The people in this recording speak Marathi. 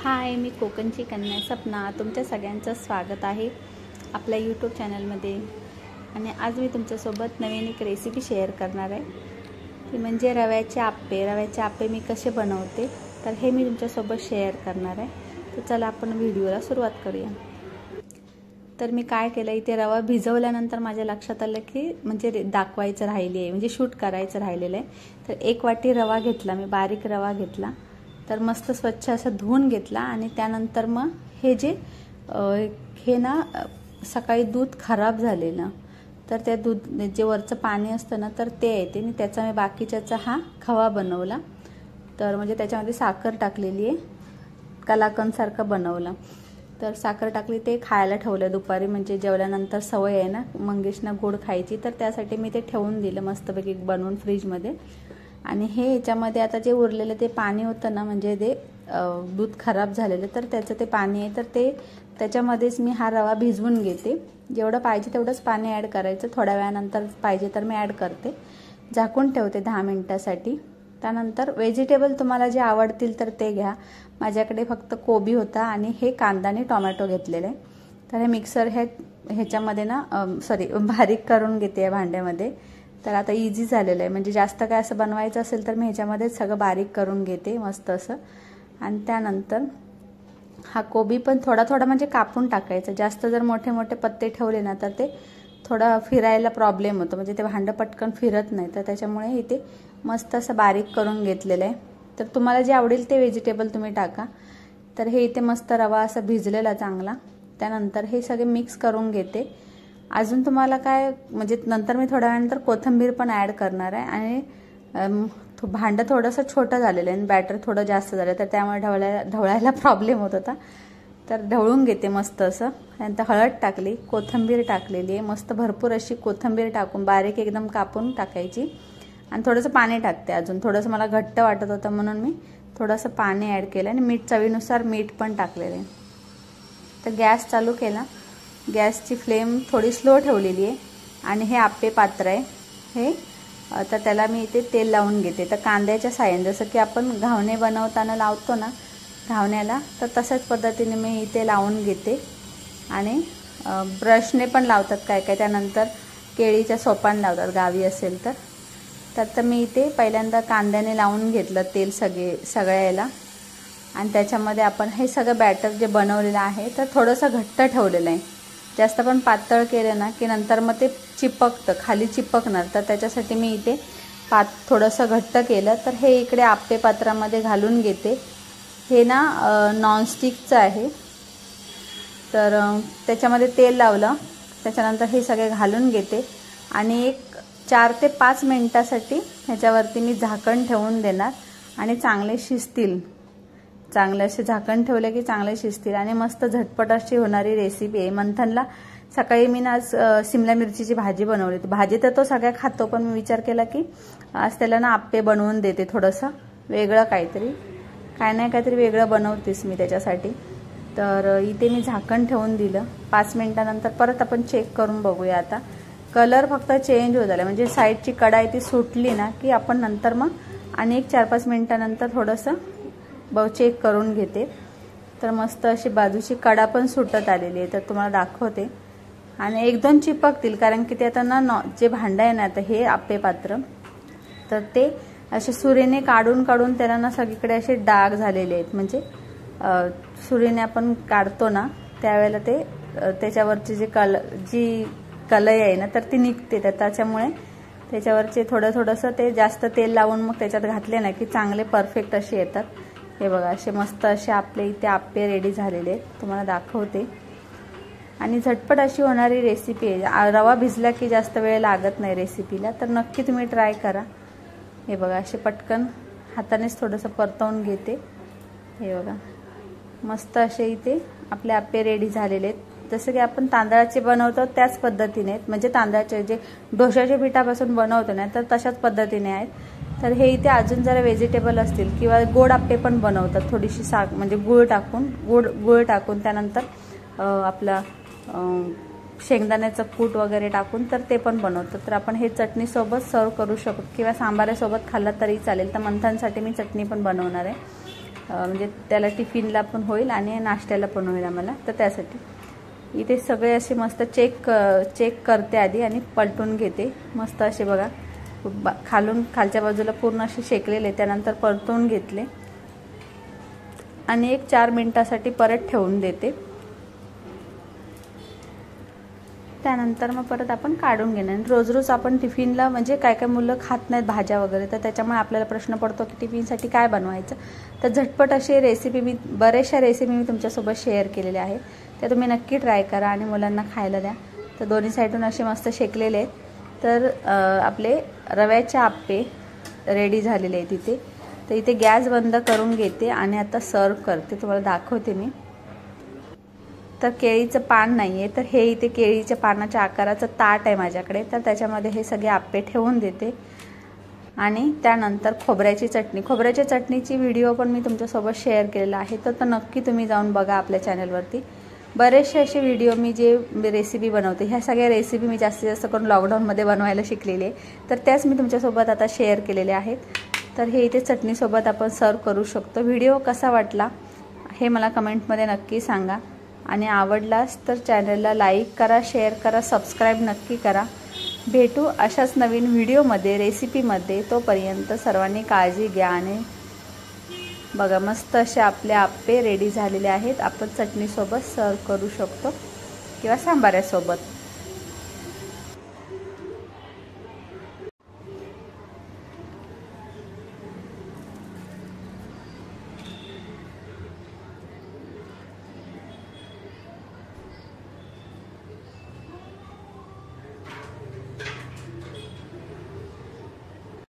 हाय, मी कोकणची कन्या सपना तुमच्या सगळ्यांचं स्वागत आहे आपल्या यूट्यूब चॅनलमध्ये। आणि आज मी तुमच्यासोबत नवीन एक रेसिपी शेअर करणार आहे, ती म्हणजे रव्याचे आप्पे। रव्याचे आप्पे मी कसे बनवते तर हे मी तुमच्यासोबत शेअर करणार आहे। तर चला आपण व्हिडिओला सुरुवात करूया। तर मी काय केलं, इथे रवा भिजवल्यानंतर माझ्या लक्षात आलं की म्हणजे दाखवायचं राहिले आहे, म्हणजे शूट करायचं राहिलेलं आहे। तर 1 वाटी रवा घेतला मी, बारीक रवा घेतला। तर मस्त स्वच्छ असं धुवून घेतला आणि त्यानंतर मग हे जे हे ना सकाळी दूध खराब झालेलं, तर त्या दूध जे वरचं पाणी असतं ना तर ते येते आणि त्याचा मी बाकीच्याचा हा खवा बनवला। तर म्हणजे त्याच्यामध्ये साखर टाकलेली आहे, कलाकंदसारखं बनवलं। तर साखर टाकली, ते खायला ठेवलं दुपारी, म्हणजे जेवल्यानंतर सवय आहे ना मंगेशना गोड खायची, तर त्यासाठी मी ते ठेवून दिलं मस्तपैकी बनवून फ्रीजमध्ये। आणि हे याच्यामध्ये आता जे उरलेलं ते पाणी होतं ना, म्हणजे ते दूध खराब झालेलं, तर त्याचं ते पाणी आहे, तर ते त्याच्यामध्येच मी हा रवा भिजवून घेते। जेवढं पाहिजे तेवढंच पाणी ॲड करायचं, थोड्या वेळानंतर पाहिजे तर मी ॲड करते। झाकून ठेवते 10 मिनिटासाठी। त्यानंतर व्हेजिटेबल तुम्हाला जे आवडतील तर ते घ्या। माझ्याकडे फक्त कोबी होता आणि हे कांदा आणि टोमॅटो घेतलेले। तर हे मिक्सर ह्याच्यामध्ये ना बारीक करून घेते या भांड्यामध्ये। तर आता इझी झालेलं आहे, म्हणजे जास्त काय असं बनवायचं असेल तर मी ह्याच्यामध्ये सगळं बारीक करून घेते मस्त असं। आणि त्यानंतर हा कोबी पण थोडा थोडा म्हणजे कापून टाकायचा। जास्त जर मोठे मोठे पत्ते ठेवले ना तर ते थोडा फिरायला प्रॉब्लेम होतो, म्हणजे ते भांडं पटकन फिरत नाही, तर त्याच्यामुळे इथे मस्त असं बारीक करून घेतलेलं आहे। तर तुम्हाला जे आवडेल ते व्हेजिटेबल तुम्ही टाका। तर हे इथे मस्त रवा असा भिजलेला चांगला। त्यानंतर हे सगळे मिक्स करून घेते। अजून तुम्हाला काय म्हणजे नंतर मी थोड्या वेळानंतर कोथिंबीर पण ॲड करणार आहे। आणि भांडं थोडंसं छोटं झालेलं आहे आणि बॅटर थोडं जास्त झालं, तर त्यामुळे ढवळायला प्रॉब्लेम होत होता। तर ढवळून घेते मस्त असं। त्यानंतर हळद टाकली, कोथिंबीर टाकलेली आहे, मस्त भरपूर अशी कोथिंबीर टाकून बारीक एकदम कापून टाकायची। आणि थोडंसं पाणी टाकते, अजून थोडंसं मला घट्ट वाटत होतं म्हणून मी थोडंसं पाणी ॲड केलं आणि मीठ चवीनुसार मीठ पण टाकलेलं आहे। तर गॅस चालू केला, गॅसची फ्लेम थोडी स्लो ठेवलेली आहे। आणि हे आप्पे पात्र आहे हे, तर त्याला मी इथे तेल लावून घेते। तर कांद्याच्या साहाय्याने, जसं की आपण घावणे बनवताना लावतो ना घावण्याला, तर तशाच पद्धतीने मी इथे लावून घेते। आणि ब्रशने पण लावतात काय काय, त्यानंतर केळीच्या सोपान लावतात गावी असेल तर। तर मी इथे पहिल्यांदा कांद्याने लावून घेतलं तेल सगळ्या याला। आणि त्याच्यामध्ये आपण हे सगळं बॅटर जे बनवलेलं आहे तर थोडंसं घट्ट ठेवलेलं आहे। जास्त पण पातळ केलं ना की नंतर मग ते चिपकतं, खाली चिपकणार, तर त्याच्यासाठी मी इथे थोडंसं घट्ट केलं। तर हे इकडे आप्पे पात्रामध्ये घालून घेते। हे ना नॉनस्टिकचं आहे, तर त्याच्यामध्ये तेल लावलं, त्याच्यानंतर हे सगळे घालून घेते। आणि एक 4 ते 5 मिनिटासाठी ह्याच्यावरती मी झाकण ठेवून देणार आणि चांगले शिजतील। चांगले असे झाकण ठेवले की चांगले शिजतील आणि मस्त झटपट अशी होणारी रेसिपी आहे। मंथनला सकाळी मी आज शिमला मिरचीची भाजी बनवली। भाजी तर तो सगळ्या खातो, पण मी विचार केला की आज त्याला ना आप्पे बनवून देते, थोडंसं वेगळं काहीतरी, काय नाही काहीतरी वेगळं बनवतेस मी त्याच्यासाठी। तर इथे मी झाकण ठेवून दिलं। 5 मिनिटानंतर परत आपण चेक करून बघूया। आता कलर फक्त चेंज होत आला, म्हणजे साईडची कढाई ती सुटली ना की आपण नंतर मग आणि एक 4-5 मिनिटानंतर थोडंसं चेक करून घेते। तर मस्त अशी बाजूची कडा पण सुटत आलेली आहे, तर तुम्हाला दाखवते। आणि 1-2 चिपकतील, कारण की ते आता ना जे भांडं आहे ना आता हे आप्पे पात्र, तर ते असे सुरीने काढून काढून त्याला ना सगळीकडे असे डाग झालेले आहेत, म्हणजे सुरीने आपण काढतो ना त्यावेळेला ते त्याच्यावरची जी कलई आहे ना तर ती निघते, तर त्याच्यामुळे त्याच्यावरचे थोडंसं ते जास्त तेल लावून मग त्याच्यात घातले ना की चांगले परफेक्ट असे येतात। हे बघा, असे मस्त असे आपले इथे आप्पे रेडी झालेले आहेत, तुम्हाला दाखवते। आणि झटपट अशी होणारी रेसिपी आहे। रवा भिजला की जास्त वेळ लागत नाही रेसिपीला, तर नक्की तुम्ही ट्राय करा। हे बघा, असे पटकन हातानेच थोडंसं परतवून घेते। हे बघा, मस्त असे इथे आपले आप्पे रेडी झालेले आहेत। जसं की आपण तांदळाचे बनवतो त्याच पद्धतीने आहेत, म्हणजे तांदळाचे जे डोशाच्या पिठापासून बनवतो ना तर तशाच पद्धतीने आहेत। तर हे इथे अजून जरा व्हेजिटेबल असतील किंवा गोड आप्पे पण बनवतात, थोडीशी म्हणजे गुळ टाकून त्यानंतर आपला शेंगदाण्याचं कूट वगैरे टाकून तर ते पण बनवतात। तर आपण हे चटणीसोबत सर्व करू शकतो किंवा सांबारासोबत खाल्लं तरी चालेल। तर मंथनसाठी मी चटणी पण बनवणार आहे। म्हणजे त्याला टिफिनला पण होईल आणि नाश्त्याला पण होईल आम्हाला. तर त्यासाठी इथे सगळे असे मस्त चेक करते आधी आणि पलटून घेते. मस्त असे बघा खालच्या बाजूला पूर्ण असे शेकलेले, त्यानंतर परतून घेतले आणि एक 4 मिनिटासाठी परत ठेवून देते. त्यानंतर मग परत आपण काढून घेणार. रोज रोज आपण टिफिनला म्हणजे काय मुलं खात नाहीत भाज्या वगैरे, तर त्याच्यामुळे आपल्याला प्रश्न पडतो की टिफिनसाठी काय बनवायचं. तर झटपट अशी रेसिपी बऱ्याचशा रेसिपी मी तुमच्यासोबत शेअर केलेल्या आहेत, त्या तुम्ही नक्की ट्राय करा आणि मुलांना खायला द्या. तर दोन्ही साईडून असे मस्त शेकलेले आहेत. तर आपले रव्याचे आप्पे रेडी झालेले आहेत इथे. तर इथे गॅस बंद करून घेते आणि आता सर्व करते, तुम्हाला दाखवते मी. तर केळीचं पान नाही आहे, तर हे इथे केळीच्या पानाच्या आकाराचं ताट आहे माझ्याकडे. तर त्याच्यामध्ये हे सगळे आप्पे ठेवून देते आणि त्यानंतर खोबऱ्याच्या चटणीची व्हिडिओ पण मी तुमच्यासोबत शेअर केलेला आहे. तर नक्की तुम्ही जाऊन बघा आपल्या चॅनलवरती. बरेचसे असे व्हिडिओ मी जे रेसिपी बनवते, ह्या सगळ्या रेसिपी मी जास्तीत जास्त करून लॉकडाऊनमध्ये बनवायला शिकलेली आहे. तर त्याच मी तुमच्यासोबत आता शेअर केलेल्या आहेत. तर हे इथे चटणीसोबत आपण सर्व करू शकतो. व्हिडिओ कसा वाटला हे मला कमेंटमध्ये नक्की सांगा आणि आवडलास तर चॅनलला लाईक करा, शेअर करा, सबस्क्राईब नक्की करा. भेटू अशाच नवीन व्हिडिओमध्ये, रेसिपीमध्ये. तोपर्यंत सर्वांनी काळजी घ्या. आणि बघा मस्त असे आपले आप्पे रेडी झालेले आहेत. आपण चटणीसोबत सर्व करू शकतो किंवा सांबाऱ्यासोबत.